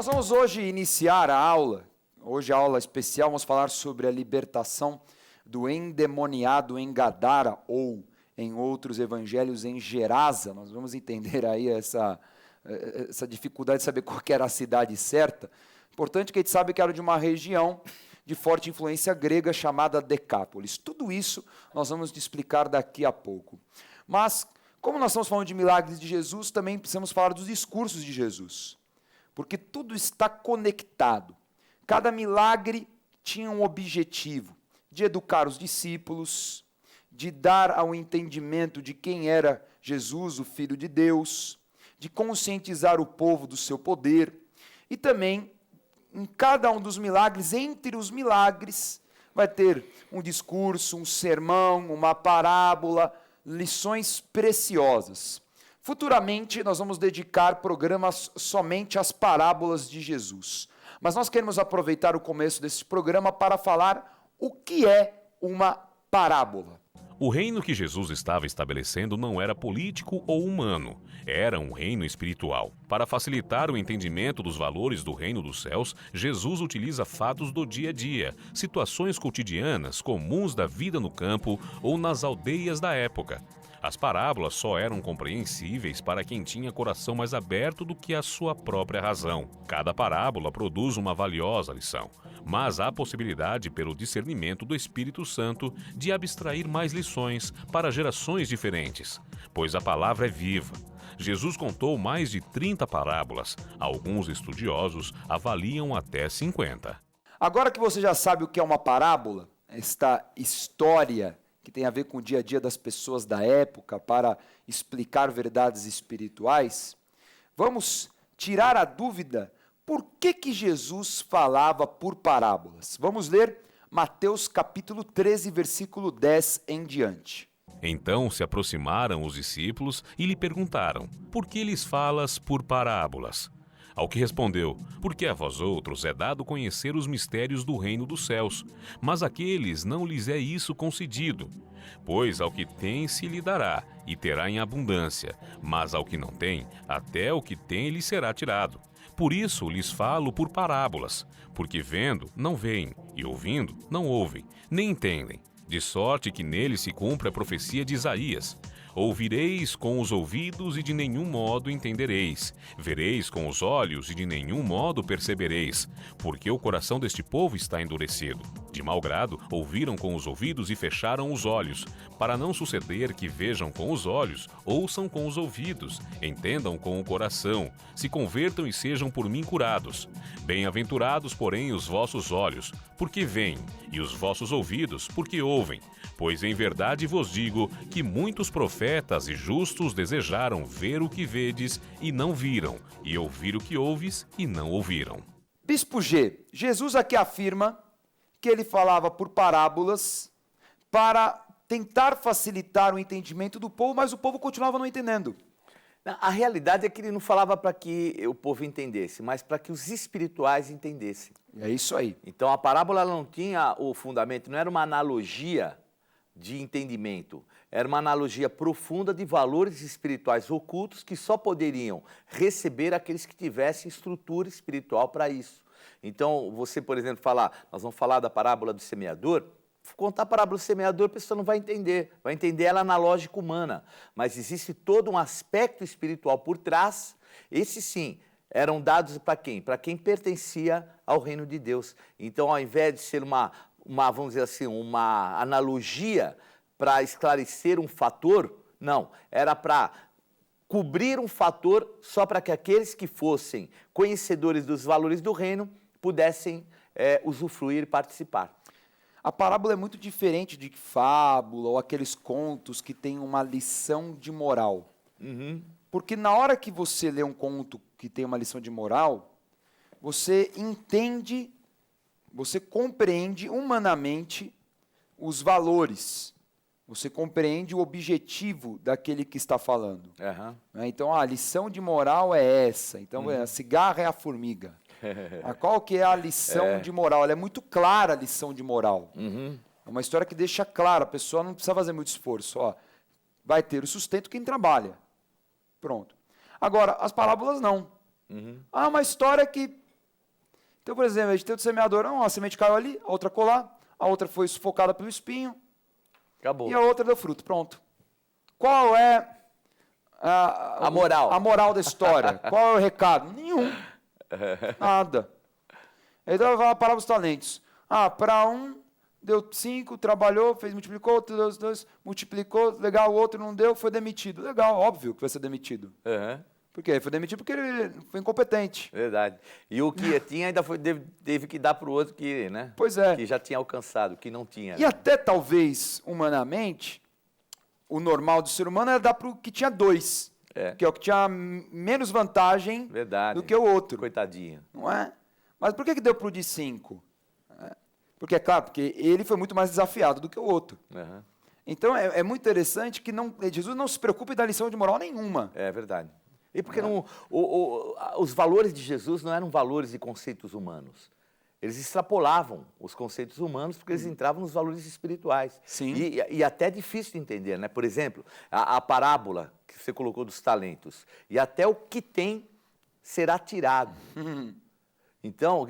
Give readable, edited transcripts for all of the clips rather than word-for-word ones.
Nós vamos hoje iniciar a aula, hoje a aula especial, vamos falar sobre a libertação do endemoniado em Gadara, ou em outros evangelhos em Gerasa. Nós vamos entender aí essa dificuldade de saber qual que era a cidade certa. Importante que a gente sabe que era de uma região de forte influência grega chamada Decápolis. Tudo isso nós vamos te explicar daqui a pouco. Mas, como nós estamos falando de milagres de Jesus, também precisamos falar dos discursos de Jesus. Porque tudo está conectado. Cada milagre tinha um objetivo de educar os discípulos, de dar ao entendimento de quem era Jesus, o Filho de Deus, de conscientizar o povo do seu poder, e também, em cada um dos milagres, entre os milagres, vai ter um discurso, um sermão, uma parábola, lições preciosas. Futuramente, nós vamos dedicar programas somente às parábolas de Jesus. Mas nós queremos aproveitar o começo desse programa para falar o que é uma parábola. O reino que Jesus estava estabelecendo não era político ou humano, era um reino espiritual. Para facilitar o entendimento dos valores do reino dos céus, Jesus utiliza fatos do dia a dia, situações cotidianas, comuns da vida no campo ou nas aldeias da época. As parábolas só eram compreensíveis para quem tinha coração mais aberto do que a sua própria razão. Cada parábola produz uma valiosa lição, mas há possibilidade, pelo discernimento do Espírito Santo, de abstrair mais lições para gerações diferentes, pois a palavra é viva. Jesus contou mais de 30 parábolas. Alguns estudiosos avaliam até 50. Agora que você já sabe o que é uma parábola, esta história que tem a ver com o dia a dia das pessoas da época para explicar verdades espirituais, vamos tirar a dúvida por que Jesus falava por parábolas. Vamos ler Mateus capítulo 13, versículo 10 em diante. Então se aproximaram os discípulos e lhe perguntaram: por que lhes falas por parábolas? Ao que respondeu: porque a vós outros é dado conhecer os mistérios do reino dos céus, mas àqueles não lhes é isso concedido. Pois ao que tem se lhe dará, e terá em abundância, mas ao que não tem, até o que tem lhe será tirado. Por isso lhes falo por parábolas, porque vendo, não veem, e ouvindo, não ouvem, nem entendem. De sorte que nele se cumpre a profecia de Isaías: ouvireis com os ouvidos e de nenhum modo entendereis. Vereis com os olhos e de nenhum modo percebereis, porque o coração deste povo está endurecido. De mau grado, ouviram com os ouvidos e fecharam os olhos, para não suceder que vejam com os olhos, ouçam com os ouvidos, entendam com o coração, se convertam e sejam por mim curados. Bem-aventurados, porém, os vossos olhos, porque veem, e os vossos ouvidos, porque ouvem. Pois em verdade vos digo que muitos profetas e justos desejaram ver o que vedes e não viram, e ouvir o que ouves e não ouviram. Bispo G, Jesus aqui afirma que ele falava por parábolas para tentar facilitar o entendimento do povo, mas o povo continuava não entendendo. A realidade é que ele não falava para que o povo entendesse, mas para que os espirituais entendessem. É isso aí. Então a parábola ela não tinha o fundamento, não era uma analogia de entendimento, era uma analogia profunda de valores espirituais ocultos que só poderiam receber aqueles que tivessem estrutura espiritual para isso. Então você, por exemplo, nós vamos falar da parábola do semeador. Contar a parábola do semeador, a pessoa não vai entender ela na lógica humana, mas existe todo um aspecto espiritual por trás. Esses sim eram dados para quem? Para quem pertencia ao reino de Deus. Então, ao invés de ser vamos dizer assim, uma analogia para esclarecer um fator, não, era para cobrir um fator só para que aqueles que fossem conhecedores dos valores do reino pudessem usufruir e participar. A parábola é muito diferente de fábula ou aqueles contos que têm uma lição de moral. Uhum. Porque na hora que você lê um conto que tem uma lição de moral, você entende, você compreende humanamente os valores. Você compreende o objetivo daquele que está falando. Uhum. Então, a lição de moral é essa. Então, a cigarra é a formiga. Qual que é a lição de moral? Ela é muito clara, a lição de moral. Uhum. É uma história que deixa claro, a pessoa não precisa fazer muito esforço. Vai ter o sustento quem trabalha. Pronto. Agora, as parábolas não. Uhum. Uma história que Então, por exemplo, a gente tem o semeador, a semente caiu ali, a outra colar, a outra foi sufocada pelo espinho, Acabou. e a outra deu fruto. Pronto. Qual é A moral. A moral da história? Qual é o recado? Nenhum. Nada. Então, vai a parábola dos talentos. Para um, deu 5, trabalhou, fez, multiplicou, outro deu 2, multiplicou, legal, o outro não deu, foi demitido. Legal, óbvio que vai ser demitido. Por quê? Foi demitido porque ele foi incompetente. Verdade. E o que tinha ainda teve que dar para o outro Pois é. que já tinha alcançado, que não tinha. E até talvez, humanamente, o normal do ser humano era dar para o que tinha 2. Que é o que tinha menos vantagem Verdade. do que o outro. Coitadinho. Não é? Mas por que deu para o de 5? Porque, é claro, porque ele foi muito mais desafiado do que o outro. Então, é muito interessante que Jesus não se preocupa em dar lição de moral nenhuma. É verdade. E porque os valores de Jesus não eram valores e conceitos humanos. Eles extrapolavam os conceitos humanos porque eles entravam nos valores espirituais. Sim. E até é difícil de entender, né? Por exemplo, a parábola que você colocou dos talentos. E até o que tem será tirado. Então,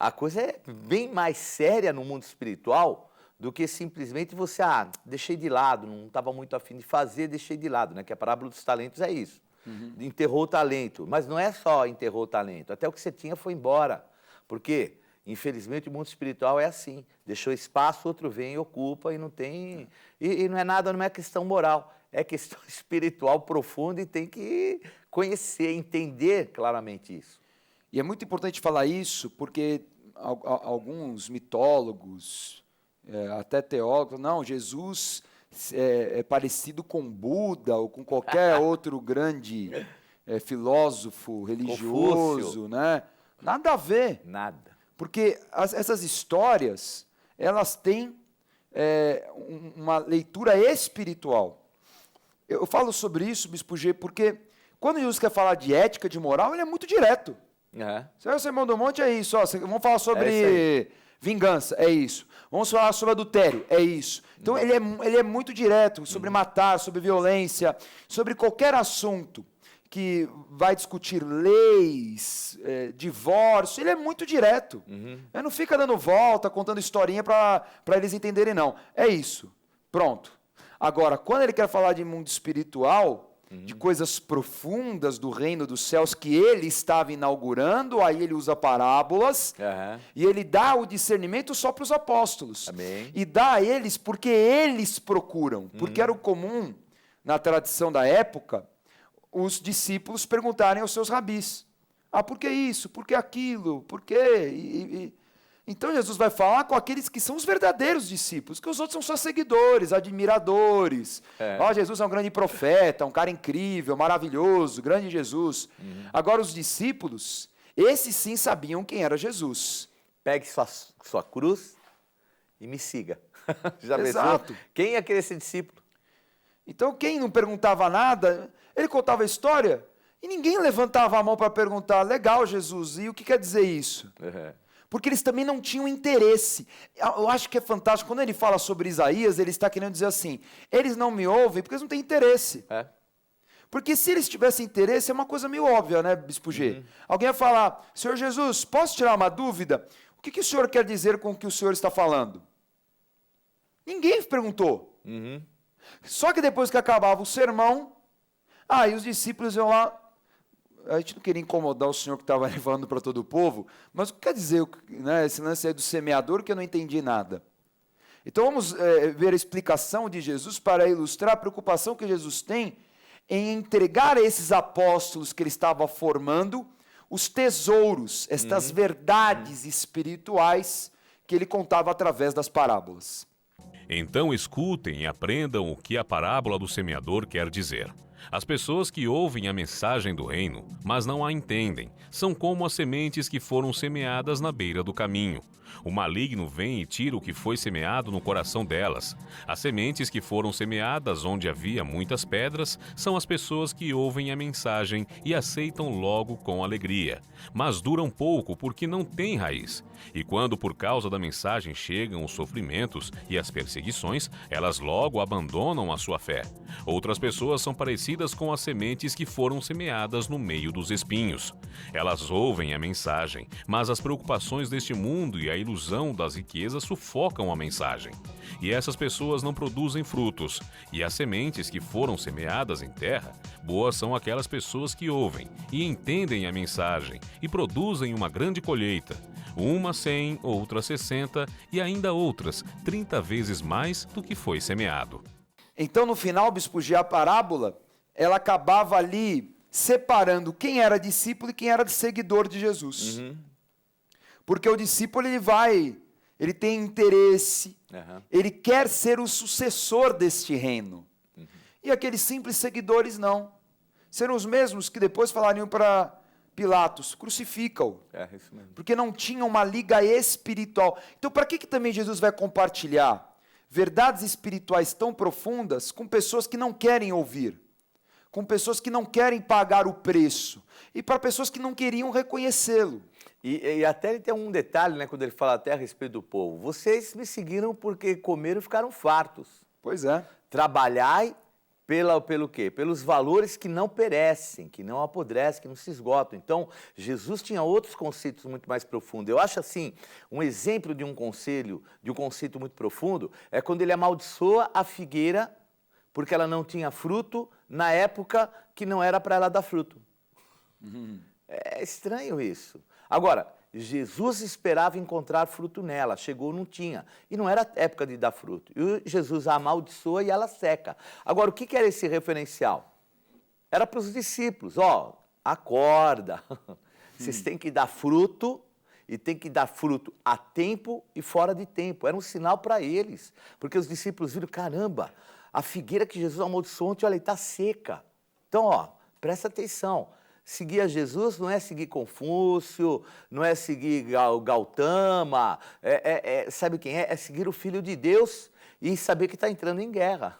a coisa é bem mais séria no mundo espiritual do que simplesmente você, deixei de lado, não estava muito afim de fazer, deixei de lado, né? Que a parábola dos talentos é isso. Enterrou o talento. Mas não é só enterrou o talento, até o que você tinha foi embora. Por quê? Infelizmente, o mundo espiritual é assim. Deixou espaço, outro vem e ocupa e não tem... E não é nada, não é questão moral. É questão espiritual profunda e tem que conhecer, entender claramente isso. E é muito importante falar isso porque alguns mitólogos, até teólogos, não, Jesus é parecido com Buda ou com qualquer outro grande filósofo religioso, Confúcio. né? Nada a ver. Nada. Porque essas histórias, elas têm uma leitura espiritual. Eu falo sobre isso, Bispo G, porque quando Jesus quer falar de ética, de moral, ele é muito direto. Você vai o Sermão do Monte, é isso. Vamos falar sobre vingança, é isso. Vamos falar sobre adultério, é isso. Então, ele é muito direto sobre matar, sobre violência, sobre qualquer assunto que vai discutir leis, divórcio, ele é muito direto. Ele não fica dando volta, contando historinha para eles entenderem, não. É isso. Pronto. Agora, quando ele quer falar de mundo espiritual, de coisas profundas do reino dos céus que ele estava inaugurando, aí ele usa parábolas, e ele dá o discernimento só para os apóstolos. Amém. E dá a eles porque eles procuram, porque era o comum, na tradição da época, os discípulos perguntarem aos seus rabis, por que isso, por que aquilo, por quê? Então Jesus vai falar com aqueles que são os verdadeiros discípulos, que os outros são só seguidores, admiradores. Jesus é um grande profeta, um cara incrível, maravilhoso, grande Jesus. Agora os discípulos, esses sim sabiam quem era Jesus. Pegue sua cruz e me siga. Já Exato. pensou? Quem ia querer ser discípulo? Então quem não perguntava nada, ele contava a história e ninguém levantava a mão para perguntar, legal Jesus, e o que quer dizer isso? Porque eles também não tinham interesse. Eu acho que é fantástico, quando ele fala sobre Isaías, ele está querendo dizer assim, eles não me ouvem porque eles não têm interesse. Porque se eles tivessem interesse, é uma coisa meio óbvia, né, Bispo G? Alguém ia falar, Senhor Jesus, posso tirar uma dúvida? O que o senhor quer dizer com o que o senhor está falando? Ninguém perguntou. Só que depois que acabava o sermão, e os discípulos iam lá, a gente não queria incomodar o senhor que estava falando para todo o povo, mas o que quer dizer, né, esse lance aí do semeador que eu não entendi nada? Então vamos ver a explicação de Jesus para ilustrar a preocupação que Jesus tem em entregar a esses apóstolos que ele estava formando os tesouros, estas verdades espirituais que ele contava através das parábolas. Então escutem e aprendam o que a parábola do semeador quer dizer. As pessoas que ouvem a mensagem do reino, mas não a entendem, são como as sementes que foram semeadas na beira do caminho. O maligno vem e tira o que foi semeado no coração delas. As sementes que foram semeadas onde havia muitas pedras são as pessoas que ouvem a mensagem e aceitam logo com alegria. Mas duram pouco porque não têm raiz. E quando por causa da mensagem chegam os sofrimentos e as perseguições, elas logo abandonam a sua fé. Outras pessoas são parecidas com as sementes que foram semeadas no meio dos espinhos. Elas ouvem a mensagem, mas as preocupações deste mundo e a ilusão das riquezas sufocam a mensagem. E essas pessoas não produzem frutos. E as sementes que foram semeadas em terra, boas são aquelas pessoas que ouvem e entendem a mensagem e produzem uma grande colheita. Uma 100, outra 60 e ainda outras 30 vezes mais do que foi semeado. Então, no final, Bispo G, a parábola, ela acabava ali separando quem era discípulo e quem era seguidor de Jesus. Porque o discípulo, ele tem interesse, ele quer ser o sucessor deste reino. E aqueles simples seguidores não. Serão os mesmos que depois falariam para Pilatos, crucifica-o. Isso mesmo. Porque não tinham uma liga espiritual. Então, para que também Jesus vai compartilhar verdades espirituais tão profundas com pessoas que não querem ouvir? Com pessoas que não querem pagar o preço. E para pessoas que não queriam reconhecê-lo. E até ele tem um detalhe, né, quando ele fala até a respeito do povo. Vocês me seguiram porque comeram e ficaram fartos. Pois é. Trabalhai pelo quê? Pelos valores que não perecem, que não apodrecem, que não se esgotam. Então, Jesus tinha outros conceitos muito mais profundos. Eu acho assim, um exemplo de um conceito muito profundo, é quando ele amaldiçoa a figueira porque ela não tinha fruto na época que não era para ela dar fruto. É estranho isso. Agora, Jesus esperava encontrar fruto nela, chegou, não tinha. E não era época de dar fruto. E Jesus a amaldiçoa e ela seca. Agora, o que era esse referencial? Era para os discípulos, acorda. Vocês têm que dar fruto, e tem que dar fruto a tempo e fora de tempo. Era um sinal para eles, porque os discípulos viram, caramba, a figueira que Jesus amaldiçoou ontem, olha, está seca. Então, presta atenção. Seguir a Jesus não é seguir Confúcio, não é seguir Gautama, sabe quem é? É seguir o Filho de Deus e saber que está entrando em guerra.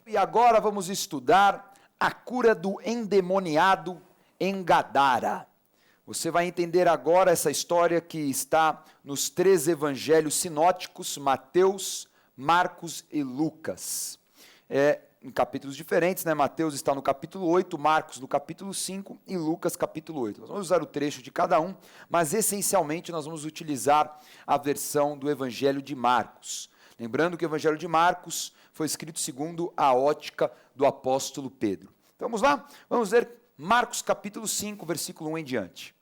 E agora vamos estudar a cura do endemoniado em Gadara. Você vai entender agora essa história que está nos 3 evangelhos sinóticos, Mateus, Marcos e Lucas. Em capítulos diferentes, né? Mateus está no capítulo 8, Marcos no capítulo 5 e Lucas capítulo 8. Nós vamos usar o trecho de cada um, mas essencialmente nós vamos utilizar a versão do Evangelho de Marcos. Lembrando que o Evangelho de Marcos foi escrito segundo a ótica do apóstolo Pedro. Então vamos lá? Vamos ler Marcos capítulo 5, versículo 1 em diante.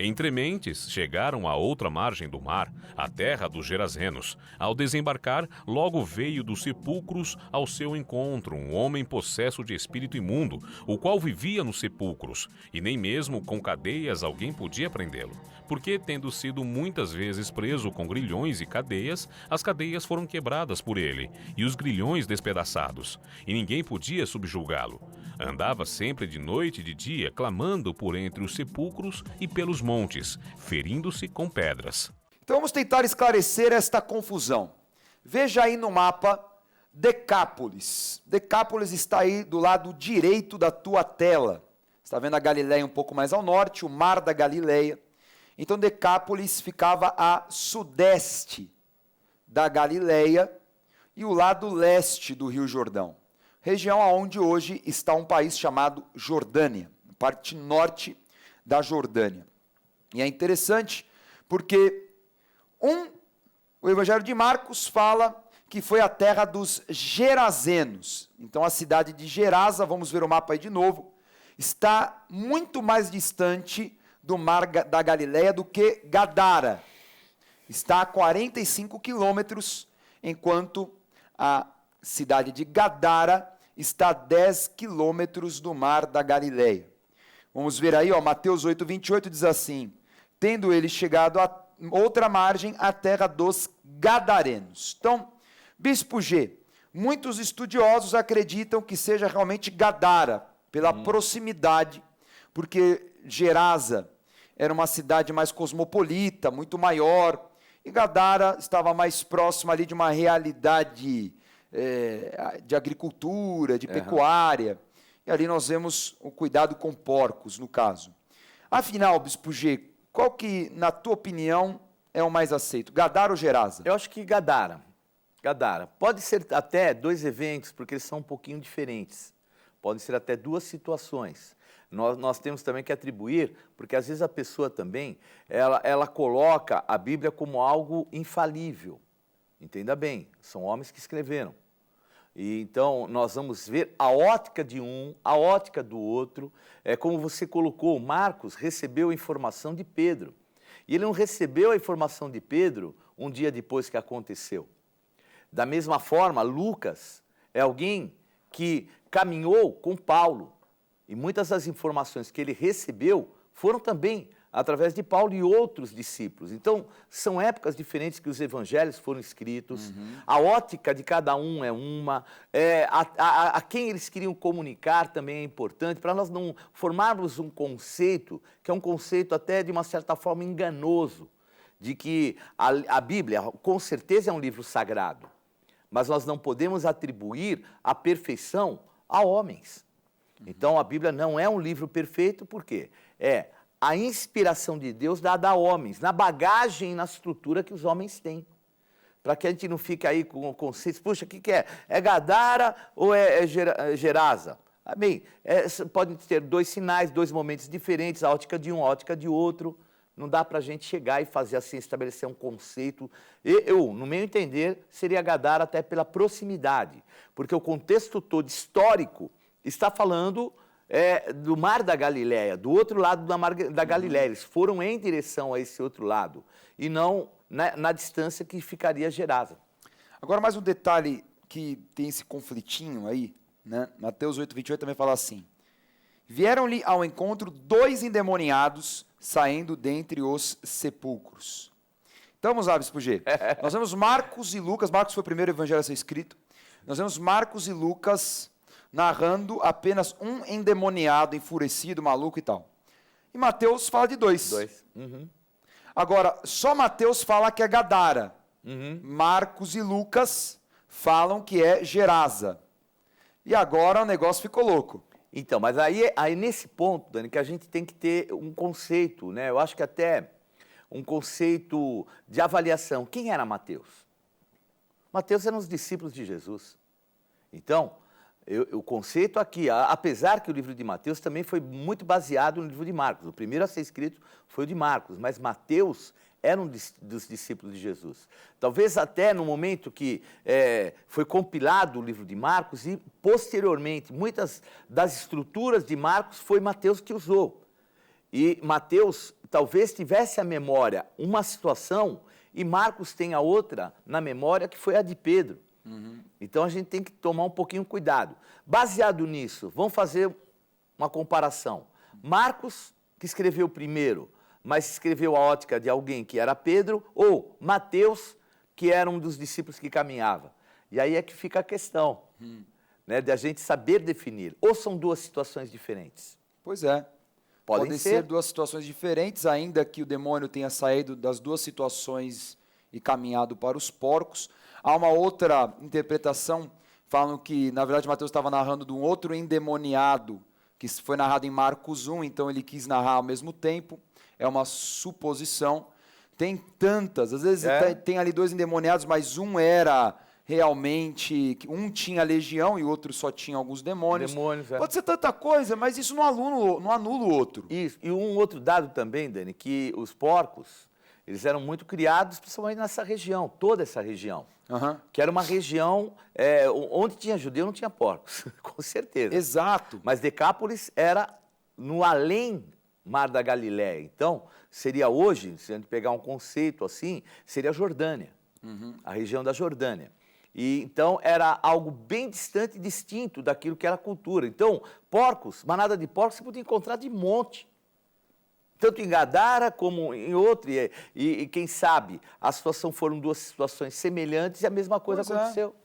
Entre mentes, chegaram à outra margem do mar, a terra dos Gerazenos. Ao desembarcar, logo veio dos sepulcros ao seu encontro um homem possesso de espírito imundo, o qual vivia nos sepulcros, e nem mesmo com cadeias alguém podia prendê-lo. Porque, tendo sido muitas vezes preso com grilhões e cadeias, as cadeias foram quebradas por ele, e os grilhões despedaçados, e ninguém podia subjulgá-lo. Andava sempre de noite e de dia, clamando por entre os sepulcros e pelos montes, ferindo-se com pedras. Então vamos tentar esclarecer esta confusão. Veja aí no mapa Decápolis. Decápolis está aí do lado direito da tua tela. Está vendo a Galileia um pouco mais ao norte, o mar da Galileia. Então Decápolis ficava a sudeste da Galileia e o lado leste do Rio Jordão. Região onde hoje está um país chamado Jordânia, parte norte da Jordânia. E é interessante porque o Evangelho de Marcos fala que foi a terra dos Gerazenos. Então a cidade de Gerasa, vamos ver o mapa aí de novo, está muito mais distante do mar da Galileia do que Gadara. Está a 45 quilômetros, enquanto a cidade de Gadara está a 10 quilômetros do mar da Galileia. Vamos ver aí, Mateus 8, 28 diz assim: tendo ele chegado a outra margem, a terra dos Gadarenos. Então, Bispo G, muitos estudiosos acreditam que seja realmente Gadara, pela proximidade, porque Gerasa era uma cidade mais cosmopolita, muito maior, e Gadara estava mais próxima ali de uma realidade de agricultura, de pecuária, e ali nós vemos o cuidado com porcos, no caso. Afinal, Bispo G, qual que, na tua opinião, é o mais aceito, Gadara ou Gerasa? Eu acho que Gadara. Gadara. Pode ser até 2 eventos, porque eles são um pouquinho diferentes. Podem ser até 2 situações. Nós temos também que atribuir, porque às vezes a pessoa também, ela coloca a Bíblia como algo infalível. Entenda bem, são homens que escreveram. E então nós vamos ver a ótica de um, a ótica do outro. É como você colocou, Marcos recebeu a informação de Pedro. E ele não recebeu a informação de Pedro um dia depois que aconteceu. Da mesma forma, Lucas é alguém que caminhou com Paulo. E muitas das informações que ele recebeu foram também através de Paulo e outros discípulos. Então, são épocas diferentes que os evangelhos foram escritos, a ótica de cada um é uma, a quem eles queriam comunicar também é importante, para nós não formarmos um conceito, que é um conceito até de uma certa forma enganoso, de que a Bíblia, com certeza, é um livro sagrado, mas nós não podemos atribuir a perfeição a homens. Então, a Bíblia não é um livro perfeito, por quê? É a inspiração de Deus dada a homens, na bagagem e na estrutura que os homens têm. Para que a gente não fique aí com conceitos, puxa, o que é? É Gadara ou é Gerasa? Bem, podem ter 2 sinais, 2 momentos diferentes, a ótica de um, a ótica de outro. Não dá para a gente chegar e fazer assim, estabelecer um conceito. No meu entender, seria Gadara até pela proximidade, porque o contexto todo histórico está falando do Mar da Galileia, do outro lado do Mar da Galileia. Eles foram em direção a esse outro lado, e não na distância que ficaria Gerasa. Agora, mais um detalhe que tem esse conflitinho aí, né? Mateus 8:28 também fala assim: vieram-lhe ao encontro 2 endemoniados saindo dentre os sepulcros. Então, vamos lá, Bispo G. Nós vemos Marcos e Lucas. Marcos foi o primeiro evangelho a ser escrito. Nós vemos Marcos e Lucas narrando apenas um endemoniado, enfurecido, maluco e tal. E Mateus fala de 2. 2. Agora, só Mateus fala que é Gadara. Marcos e Lucas falam que é Gerasa. E agora o negócio ficou louco. Então, mas aí nesse ponto, Dani, que a gente tem que ter um conceito, né? Eu acho que até um conceito de avaliação. Quem era Mateus? Mateus eram os discípulos de Jesus. Então, o conceito aqui, apesar que o livro de Mateus também foi muito baseado no livro de Marcos. O primeiro a ser escrito foi o de Marcos, mas Mateus era um dos discípulos de Jesus. Talvez até no momento que foi compilado o livro de Marcos e, posteriormente, muitas das estruturas de Marcos foi Mateus que usou. E Mateus talvez tivesse a memória uma situação e Marcos tenha outra na memória, que foi a de Pedro. Então, a gente tem que tomar um pouquinho cuidado. Baseado nisso, vamos fazer uma comparação. Marcos, que escreveu primeiro, mas escreveu a ótica de alguém que era Pedro, ou Mateus, que era um dos discípulos que caminhava. E aí é que fica a questão, né, de a gente saber definir. Ou são 2 situações diferentes? Pois é. Podem ser 2 situações diferentes, ainda que o demônio tenha saído das 2 situações e caminhado para os porcos. Há uma outra interpretação, falam que, na verdade, Mateus estava narrando de um outro endemoniado, que foi narrado em Marcos 1, então ele quis narrar ao mesmo tempo. É uma suposição. Tem tantas, às vezes tem ali 2 endemoniados, mas um era realmente, um tinha legião e o outro só tinha alguns demônios. Pode ser tanta coisa, mas isso não anula o outro. Isso, e um outro dado também, Dani, que os porcos, eles eram muito criados, principalmente nessa região, toda essa região. Que era uma região onde tinha judeu, não tinha porcos, com certeza. Exato. Mas Decápolis era no além Mar da Galileia. Então, seria hoje, se a gente pegar um conceito assim, seria a Jordânia, a região da Jordânia. E então era algo bem distante e distinto daquilo que era a cultura. Então, porcos, manada de porcos, você podia encontrar de monte. Tanto em Gadara como em outro. E quem sabe, a situação foram 2 situações semelhantes e a mesma coisa aconteceu.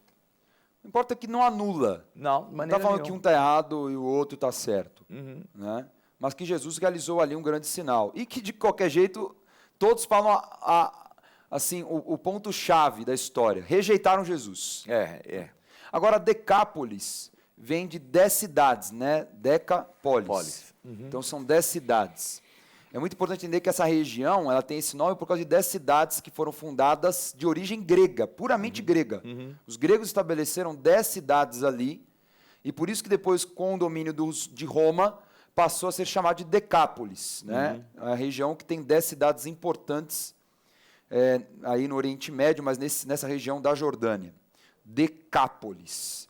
Não importa que não anula. Não, de maneira não está falando nenhuma. que um está errado e o outro está certo. Né? Mas que Jesus realizou ali um grande sinal. E que, de qualquer jeito, todos falam assim, o ponto-chave da história. Rejeitaram Jesus. Agora, Decápolis vem de 10 cidades, né? Decapolis. Então, são 10 cidades. É muito importante entender que essa região ela tem esse nome por causa de 10 cidades que foram fundadas de origem grega, puramente grega. Os gregos estabeleceram 10 cidades ali, e por isso que depois, com o domínio de Roma, passou a ser chamado de Decápolis, né? A região que tem 10 cidades importantes aí no Oriente Médio, mas nessa região da Jordânia. Decápolis.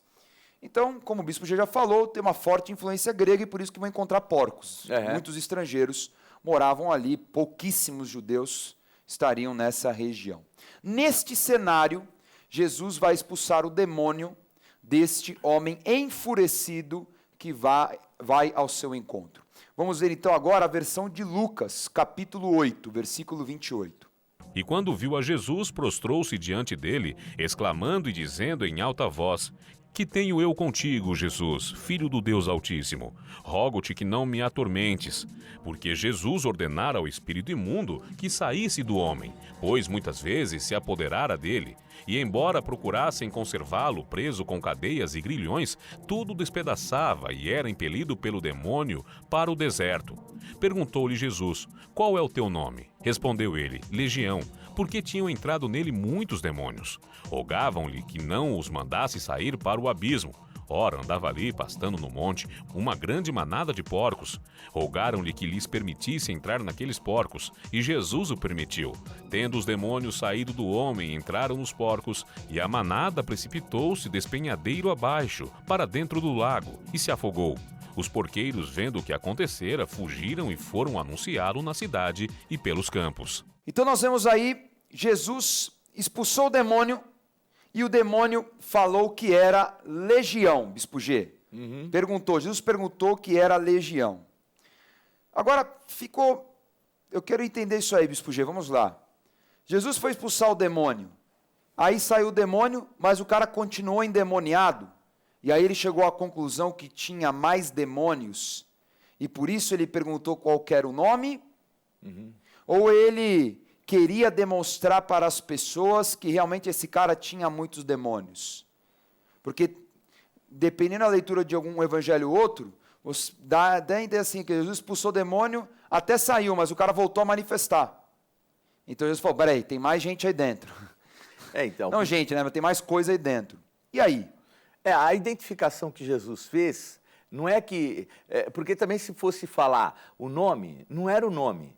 Então, como o bispo já falou, tem uma forte influência grega e por isso que vão encontrar porcos. Muitos estrangeiros moravam ali, pouquíssimos judeus estariam nessa região. Neste cenário, Jesus vai expulsar o demônio deste homem enfurecido que vai ao seu encontro. Vamos ver então agora a versão de Lucas, capítulo 8, versículo 28. E quando viu a Jesus, prostrou-se diante dele, exclamando e dizendo em alta voz: Que tenho eu contigo, Jesus, Filho do Deus Altíssimo? Rogo-te que não me atormentes. Porque Jesus ordenara ao espírito imundo que saísse do homem, pois muitas vezes se apoderara dele. E embora procurassem conservá-lo preso com cadeias e grilhões, tudo despedaçava e era impelido pelo demônio para o deserto. Perguntou-lhe Jesus: Qual é o teu nome? Respondeu ele: Legião, porque tinham entrado nele muitos demônios. Rogavam-lhe que não os mandasse sair para o abismo. Ora, andava ali, pastando no monte, uma grande manada de porcos. Rogaram-lhe que lhes permitisse entrar naqueles porcos, e Jesus o permitiu. Tendo os demônios saído do homem, entraram nos porcos, e a manada precipitou-se despenhadeiro abaixo, para dentro do lago, e se afogou. Os porqueiros, vendo o que acontecera, fugiram e foram anunciá-lo na cidade e pelos campos. Então nós vemos aí, Jesus expulsou o demônio, e o demônio falou que era legião, Bispo G. Jesus perguntou que era legião. Agora, eu quero entender isso aí, Bispo G, vamos lá. Jesus foi expulsar o demônio, aí saiu o demônio, mas o cara continuou endemoniado, e aí ele chegou à conclusão que tinha mais demônios, e por isso ele perguntou qual era o nome, ou ele queria demonstrar para as pessoas que realmente esse cara tinha muitos demônios. Porque, dependendo da leitura de algum evangelho ou outro, dá a ideia assim, que Jesus expulsou o demônio, até saiu, mas o cara voltou a manifestar. Então Jesus falou: peraí, tem mais gente aí dentro. Não gente, né, mas tem mais coisa aí dentro. E aí? A identificação que Jesus fez, não é que... porque também se fosse falar o nome, não era o nome.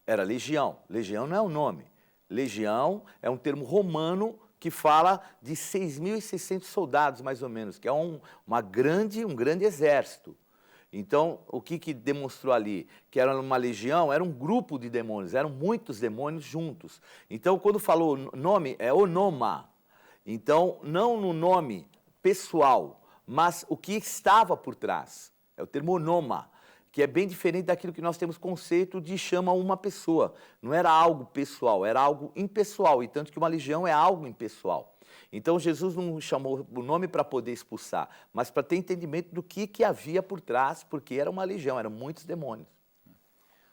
Era legião. Legião não é o nome. Legião é um termo romano que fala de 6.600 soldados, mais ou menos, que é um grande exército. Então, o que demonstrou ali? Que era uma legião, era um grupo de demônios, eram muitos demônios juntos. Então, quando falou nome, é onoma. Então, não no nome pessoal, mas o que estava por trás. É o termo onoma, que é bem diferente daquilo que nós temos conceito de chama uma pessoa. Não era algo pessoal, era algo impessoal, e tanto que uma legião é algo impessoal. Então Jesus não chamou o nome para poder expulsar, mas para ter entendimento do que havia por trás, porque era uma legião, eram muitos demônios.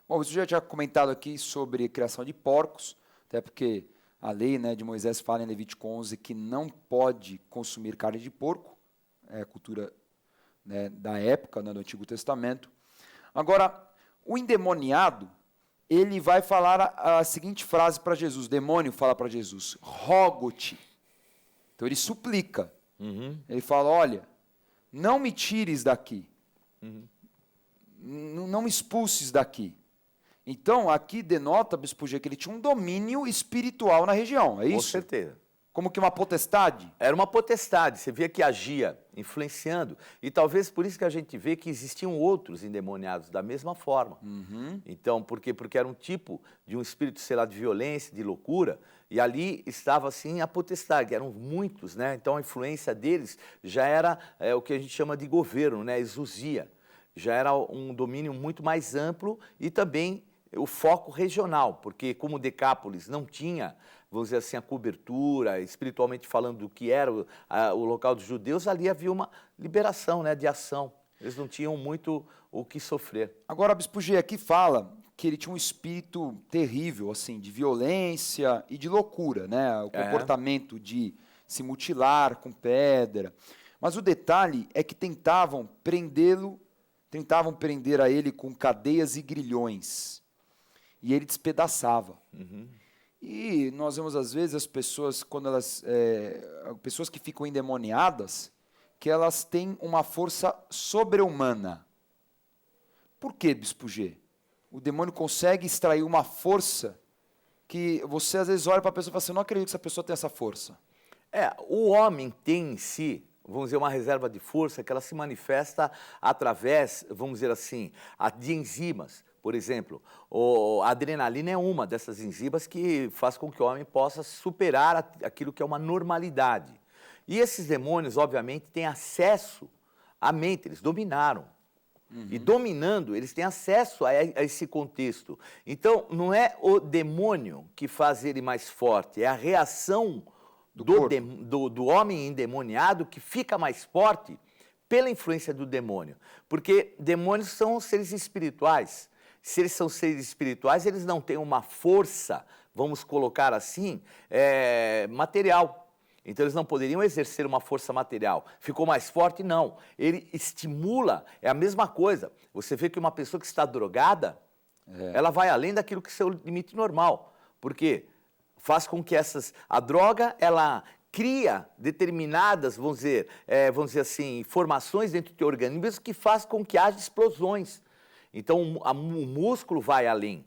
Bom, você já tinha comentado aqui sobre a criação de porcos, até porque a lei, né, de Moisés fala em Levítico 11 que não pode consumir carne de porco, é a cultura, né, da época, né, do Antigo Testamento. Agora, o endemoniado, ele vai falar a seguinte frase para Jesus, o demônio fala para Jesus: rogo-te. Então ele suplica. Ele fala: olha, não me tires daqui. Não me expulses daqui. Então, aqui denota, Bispo G, que ele tinha um domínio espiritual na região, é isso? Com certeza. Como que uma potestade? Era uma potestade, você via que agia, influenciando. E talvez por isso que a gente vê que existiam outros endemoniados da mesma forma. Então, por quê? Porque era um tipo de um espírito, sei lá, de violência, de loucura, e ali estava, assim, a potestade, eram muitos, né? Então, a influência deles já era o que a gente chama de governo, né? Exousia. Já era um domínio muito mais amplo e também o foco regional, porque como Decápolis não tinha, vamos dizer assim, a cobertura, espiritualmente falando, do que era o local dos judeus, ali havia uma liberação, né, de ação. Eles não tinham muito o que sofrer. Agora, Bispo G, aqui fala que ele tinha um espírito terrível, assim, de violência e de loucura, né? O comportamento de se mutilar com pedra. Mas o detalhe é que tentavam prender a ele com cadeias e grilhões. e ele despedaçava. E nós vemos às vezes as pessoas, quando elas, pessoas que ficam endemoniadas, que elas têm uma força sobre-humana. Por que, Bispo G? O demônio consegue extrair uma força que você às vezes olha para a pessoa e fala assim, eu não acredito que essa pessoa tem essa força. O homem tem em si, vamos dizer, uma reserva de força que ela se manifesta através, vamos dizer assim, de enzimas. Por exemplo, a adrenalina é uma dessas enzimas que faz com que o homem possa superar aquilo que é uma normalidade. E esses demônios, obviamente, têm acesso à mente, eles dominaram. E dominando, eles têm acesso a esse contexto. Então, não é o demônio que faz ele mais forte, é a reação do homem endemoniado que fica mais forte pela influência do demônio. Porque demônios são seres espirituais. Se eles são seres espirituais, eles não têm uma força, vamos colocar assim, material. Então, eles não poderiam exercer uma força material. Ficou mais forte? Não. Ele estimula, é a mesma coisa. Você vê que uma pessoa que está drogada, ela vai além daquilo que é o seu limite normal. Por quê? Faz com que a droga, ela cria determinadas, vamos dizer assim, informações dentro do teu organismo que faz com que haja explosões. Então, o músculo vai além.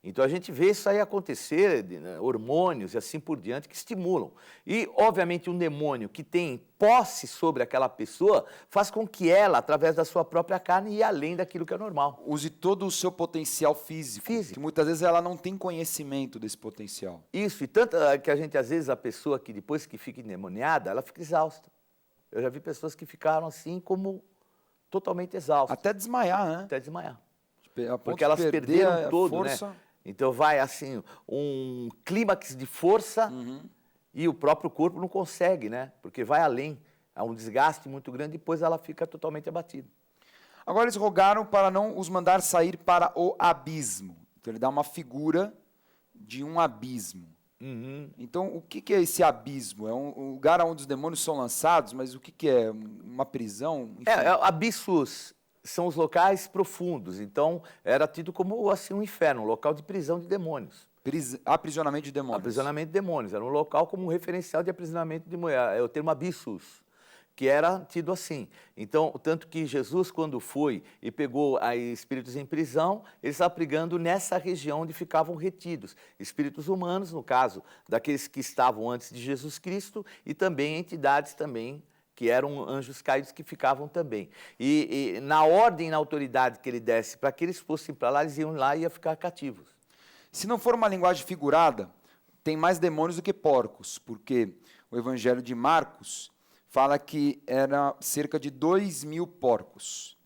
Então, a gente vê isso aí acontecer, hormônios e assim por diante, que estimulam. E, obviamente, um demônio que tem posse sobre aquela pessoa faz com que ela, através da sua própria carne, ia além daquilo que é normal. Use todo o seu potencial físico. Que muitas vezes ela não tem conhecimento desse potencial. Isso, e tanto que a gente, às vezes, a pessoa que depois que fica endemoniada, ela fica exausta. Eu já vi pessoas que ficaram assim como totalmente exaustas. Até desmaiar, né? Até desmaiar. Porque elas perderam todo, né? Então vai assim, um clímax de força e o próprio corpo não consegue, né? Porque vai além, há um desgaste muito grande e depois ela fica totalmente abatida. Agora eles rogaram para não os mandar sair para o abismo. Então ele dá uma figura de um abismo. Então o que é esse abismo? É um lugar onde os demônios são lançados, mas o que é? Uma prisão? Abissos são os locais profundos, então era tido como assim um inferno, um local de prisão de demônios. Aprisionamento de demônios. Aprisionamento de demônios, era um local como um referencial de aprisionamento de demônios, é o termo abissos, que era tido assim. Então, tanto que Jesus, quando foi e pegou espíritos em prisão, ele estava pregando nessa região onde ficavam retidos. Espíritos humanos, no caso, daqueles que estavam antes de Jesus Cristo, e também entidades também, que eram anjos caídos que ficavam também. E na ordem e na autoridade que ele desse para que eles fossem para lá, eles iam lá e iam ficar cativos. Se não for uma linguagem figurada, tem mais demônios do que porcos, porque o Evangelho de Marcos fala que era cerca de 2.000 porcos.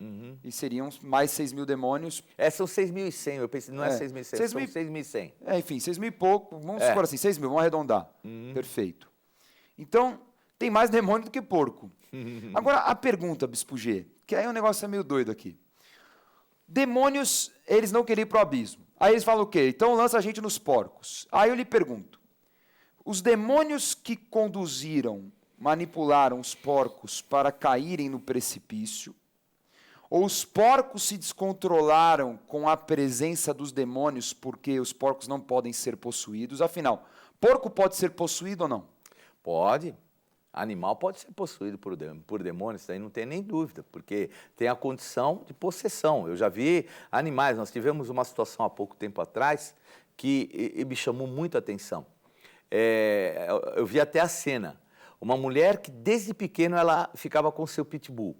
E seriam mais 6.000 demônios. São 6.100, eu pensei, não é 6.100, são 6.100. Enfim, 6.000 e pouco, vamos supor assim, 6.000, vamos arredondar. Perfeito. Então, tem mais demônio do que porco. Agora, a pergunta, Bispo G, que aí o negócio é meio doido aqui. Demônios, eles não queriam ir para o abismo. Aí eles falam o quê? Então lança a gente nos porcos. Aí eu lhe pergunto, os demônios que manipularam os porcos para caírem no precipício, ou os porcos se descontrolaram com a presença dos demônios porque os porcos não podem ser possuídos? Afinal, porco pode ser possuído ou não? Pode. Animal pode ser possuído por demônios, isso aí não tem nem dúvida, porque tem a condição de possessão. Eu já vi animais, nós tivemos uma situação há pouco tempo atrás que me chamou muito a atenção. Eu vi até a cena. Uma mulher que desde pequeno ela ficava com seu pitbull.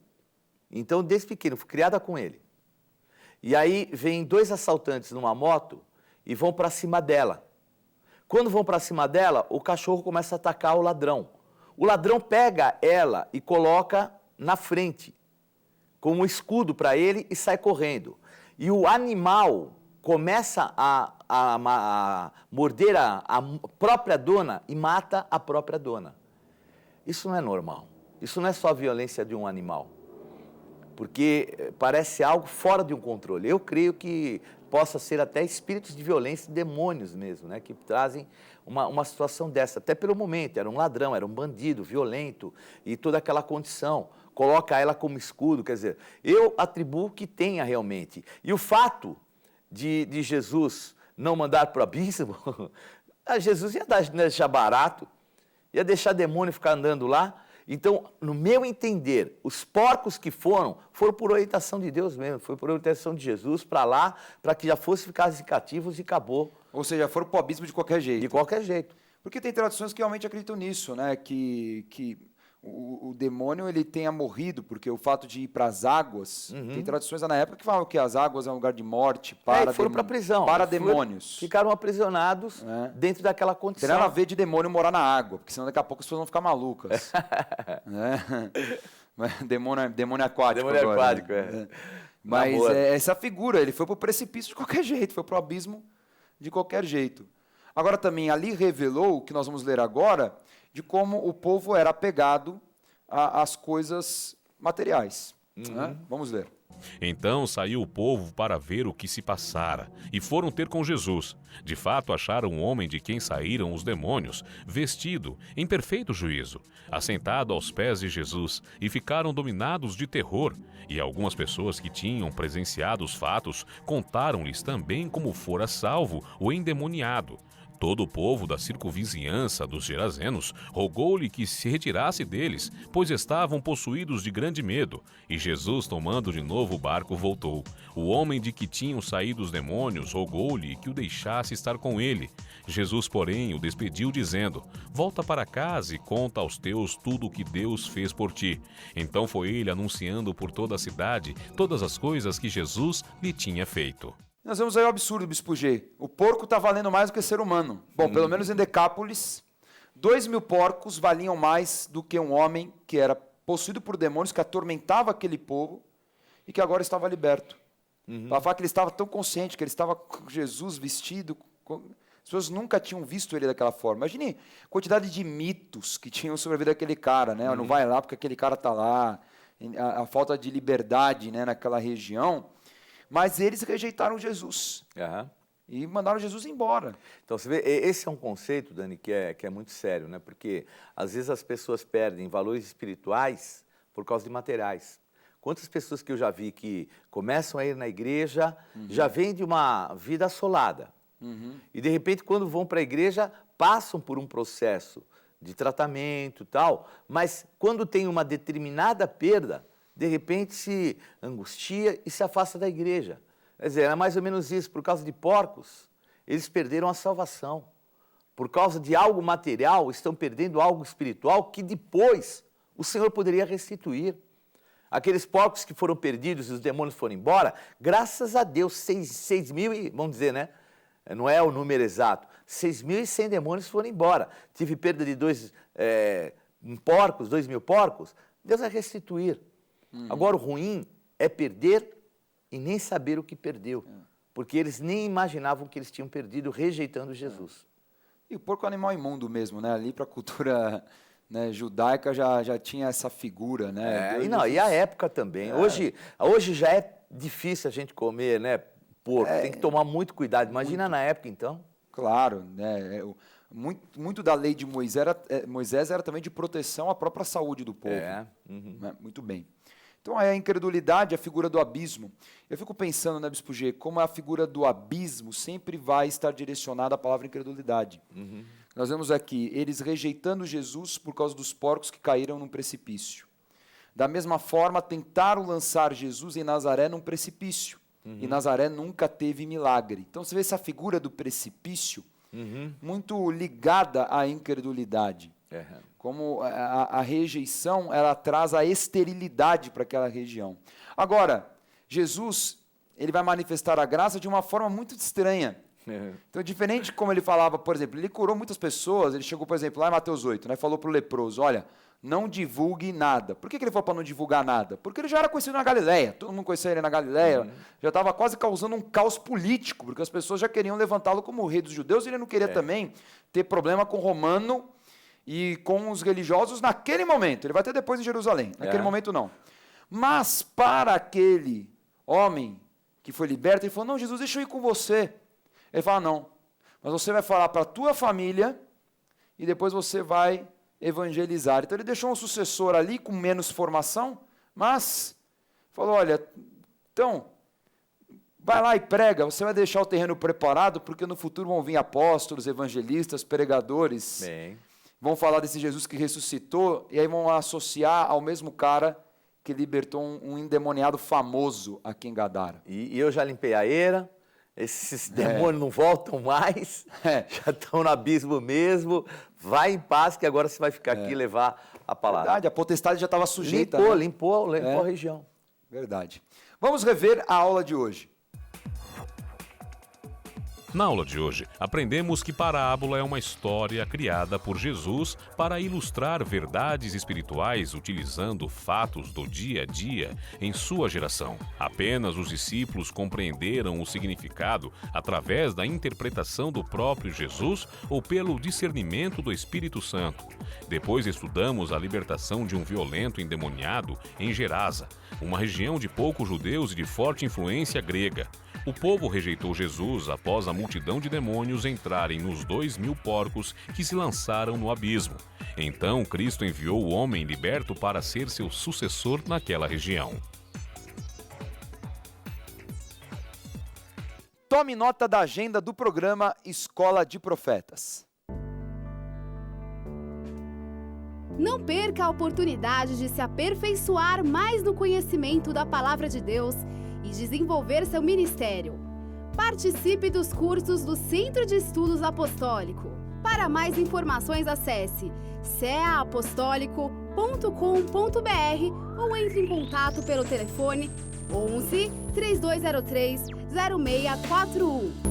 Então, desde pequeno, foi criada com ele. E aí vem 2 assaltantes numa moto e vão para cima dela. Quando vão para cima dela, o cachorro começa a atacar o ladrão. O ladrão pega ela e coloca na frente, como um escudo para ele, e sai correndo. E o animal começa a morder a própria dona e mata a própria dona. Isso não é normal. Isso não é só a violência de um animal. Porque parece algo fora de um controle. Eu creio que possa ser até espíritos de violência, demônios mesmo, né, que trazem uma situação dessa. Até pelo momento, era um ladrão, era um bandido, violento, e toda aquela condição. Coloca ela como escudo, quer dizer, eu atribuo que tenha realmente. E o fato de Jesus não mandar para o abismo? Jesus ia deixar barato, ia deixar demônio ficar andando lá. Então, no meu entender, os porcos que foram por orientação de Deus mesmo, foi por orientação de Jesus para lá, para que já fosse ficar cativos e acabou. Ou seja, foram para o abismo de qualquer jeito. De qualquer jeito. Porque tem tradições que realmente acreditam nisso, né? Que o demônio ele tenha morrido, porque o fato de ir para as águas, tem tradições lá na época que falam que as águas é um lugar de morte para foram para a prisão. Para demônios. Ficaram aprisionados dentro daquela condição. Tem nada a ver de demônio morar na água, porque senão daqui a pouco as pessoas vão ficar malucas. Né? Demônio aquático. Demônio agora, aquático, né? Mas essa figura, ele foi para o precipício de qualquer jeito, foi para o abismo de qualquer jeito. Agora também ali revelou, o que nós vamos ler agora, de como o povo era apegado às coisas materiais. Né? Vamos ler. Então saiu o povo para ver o que se passara, e foram ter com Jesus. De fato, acharam um homem de quem saíram os demônios, vestido, em perfeito juízo, assentado aos pés de Jesus, e ficaram dominados de terror. E algumas pessoas que tinham presenciado os fatos contaram-lhes também como fora salvo o endemoniado. Todo o povo da circunvizinhança dos Gerazenos rogou-lhe que se retirasse deles, pois estavam possuídos de grande medo. E Jesus, tomando de novo o barco, voltou. O homem de que tinham saído os demônios rogou-lhe que o deixasse estar com ele. Jesus, porém, o despediu, dizendo: volta para casa e conta aos teus tudo o que Deus fez por ti. Então foi ele anunciando por toda a cidade todas as coisas que Jesus lhe tinha feito. Nós vemos aí o absurdo, Bispo G. O porco está valendo mais do que ser humano. Bom, pelo menos em Decápolis, 2.000 porcos valiam mais do que um homem que era possuído por demônios, que atormentava aquele povo e que agora estava liberto. Para falar que ele estava tão consciente, que ele estava com Jesus vestido. As pessoas nunca tinham visto ele daquela forma. Imagine a quantidade de mitos que tinham sobre a vida daquele cara, né? Não vai lá porque aquele cara está lá. A falta de liberdade, né, naquela região. Mas eles rejeitaram Jesus e mandaram Jesus embora. Então, você vê, esse é um conceito, Dani, que é muito sério, né? Porque às vezes as pessoas perdem valores espirituais por causa de materiais. Quantas pessoas que eu já vi que começam a ir na igreja, já vêm de uma vida assolada. E de repente, quando vão para a igreja, passam por um processo de tratamento e tal, mas quando tem uma determinada perda, de repente se angustia e se afasta da igreja. Quer dizer, era mais ou menos isso. Por causa de porcos, eles perderam a salvação. Por causa de algo material, estão perdendo algo espiritual que depois o Senhor poderia restituir. Aqueles porcos que foram perdidos e os demônios foram embora, graças a Deus, 6 mil, vamos dizer, né? Não é o número exato, 6.100 demônios foram embora. Tive perda de 2.000 porcos, Deus vai restituir. Agora, o ruim é perder e nem saber o que perdeu. Porque eles nem imaginavam que eles tinham perdido rejeitando Jesus. E o porco é um animal imundo mesmo, né? Ali para a cultura, né, judaica já tinha essa figura, né? E a época também. Hoje já é difícil a gente comer, né, porco. Tem que tomar muito cuidado. Imagina na época, então. Claro, né? Muito da lei de Moisés era também de proteção à própria saúde do povo. Né? Muito bem. Então, a incredulidade, a figura do abismo. Eu fico pensando, né, Bispo G, como a figura do abismo sempre vai estar direcionada à palavra incredulidade. Nós vemos aqui, eles rejeitando Jesus por causa dos porcos que caíram num precipício. Da mesma forma, tentaram lançar Jesus em Nazaré num precipício. E Nazaré nunca teve milagre. Então, você vê essa figura do precipício muito ligada à incredulidade. Como a rejeição, ela traz a esterilidade para aquela região. Agora, Jesus, ele vai manifestar a graça de uma forma muito estranha. Então, diferente de como ele falava, por exemplo, ele curou muitas pessoas, ele chegou, por exemplo, lá em Mateus 8, né, falou para o leproso, olha, não divulgue nada. Por que ele falou para não divulgar nada? Porque ele já era conhecido na Galileia, todo mundo conhecia ele na Galileia, já estava quase causando um caos político, porque as pessoas já queriam levantá-lo como o rei dos judeus, e ele não queria também ter problema com o romano e com os religiosos naquele momento. Ele vai ter depois em Jerusalém, naquele momento não. Mas para aquele homem que foi liberto, ele falou, não, Jesus, deixa eu ir com você. Ele fala, não, mas você vai falar para a tua família e depois você vai evangelizar. Então ele deixou um sucessor ali com menos formação, mas falou, olha, então, Vai lá e prega, você vai deixar o terreno preparado, porque no futuro vão vir apóstolos, evangelistas, pregadores, Bem. vão falar desse Jesus que ressuscitou, e aí vão associar ao mesmo cara que libertou um endemoniado famoso aqui em Gadara. E eu já limpei a eira, esses demônios não voltam mais, já estão no abismo mesmo. Vai em paz, que agora você vai ficar aqui e levar a palavra. Verdade, a potestade já estava sujeita. Limpou a região. Verdade. Vamos rever a aula de hoje. Na aula de hoje, aprendemos que parábola é uma história criada por Jesus para ilustrar verdades espirituais utilizando fatos do dia a dia em sua geração. Apenas os discípulos compreenderam o significado através da interpretação do próprio Jesus ou pelo discernimento do Espírito Santo. Depois estudamos a libertação de um violento endemoniado em Gerasa, uma região de poucos judeus e de forte influência grega. O povo rejeitou Jesus após a multidão de demônios entrarem nos 2.000 porcos que se lançaram no abismo. Então, Cristo enviou o homem liberto para ser seu sucessor naquela região. Tome nota da agenda do programa Escola de Profetas. Não perca a oportunidade de se aperfeiçoar mais no conhecimento da Palavra de Deus e desenvolver seu ministério. Participe dos cursos do Centro de Estudos Apostólico. Para mais informações, acesse ceaapostólico.com.br ou entre em contato pelo telefone 11 3203 0641.